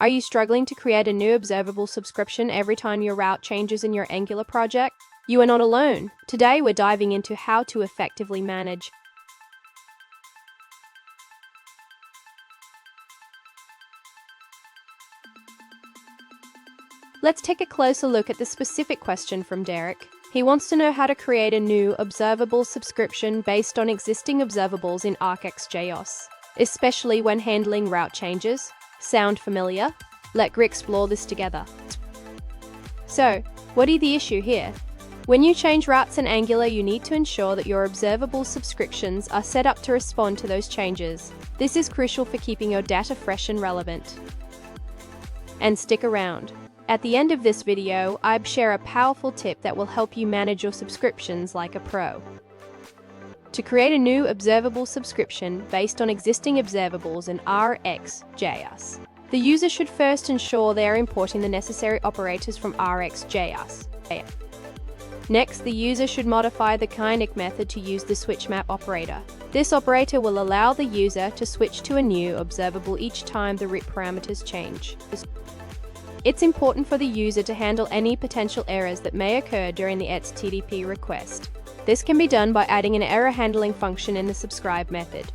Are you struggling to create a new observable subscription every time your route changes in your Angular project? You are not alone. Today we're diving into how to effectively manage. Let's take a closer look at the specific question from Derek. He wants to know how to create a new observable subscription based on existing observables in RxJS, especially when handling route changes. Sound familiar? Let's explore this together. So, what is the issue here? When you change routes in Angular, you need to ensure that your observable subscriptions are set up to respond to those changes. This is crucial for keeping your data fresh and relevant. And stick around. At the end of this video, I share a powerful tip that will help you manage your subscriptions like a pro. To create a new observable subscription based on existing observables in RxJS, the user should first ensure they are importing the necessary operators from RxJS. Next, the user should modify the kinetic method to use the switch map operator. This operator will allow the user to switch to a new observable each time the root parameters change. It's important for the user to handle any potential errors that may occur during the HTTP request. This can be done by adding an error handling function in the subscribe method.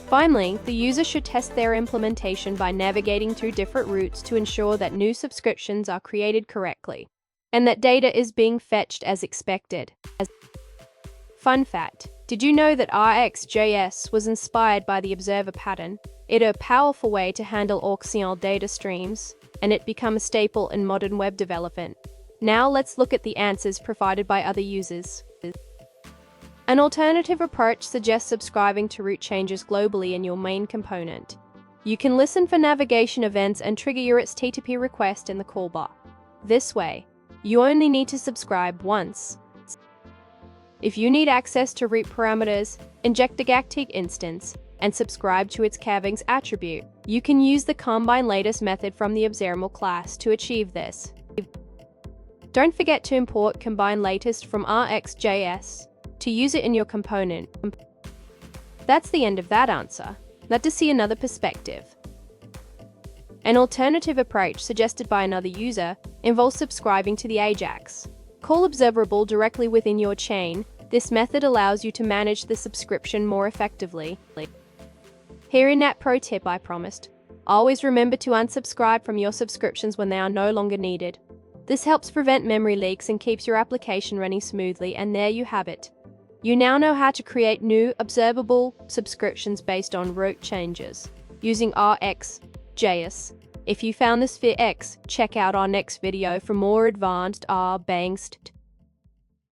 Finally, the user should test their implementation by navigating through different routes to ensure that new subscriptions are created correctly and that data is being fetched as expected. Fun fact, did you know that RxJS was inspired by the observer pattern? It's a powerful way to handle auxiliary data streams, and it became a staple in modern web development. Now let's look at the answers provided by other users. An alternative approach suggests subscribing to route changes globally in your main component. You can listen for navigation events and trigger your HTTP request in the call bar. This way, you only need to subscribe once. If you need access to route parameters, inject a reactive instance and subscribe to its Cavings attribute. You can use the combine latest method from the Observable class to achieve this. Don't forget to import combine latest from RxJS to use it in your component. That's the end of that answer. Let's see another perspective. An alternative approach suggested by another user involves subscribing to the Ajax. Call Observable directly within your chain. This method allows you to manage the subscription more effectively. Here in that pro tip I promised. Always remember to unsubscribe from your subscriptions when they are no longer needed. This helps prevent memory leaks and keeps your application running smoothly, and there you have it. You now know how to create new observable subscriptions based on route changes using RxJS. If you found this fit check out our next video for more advanced RxJS.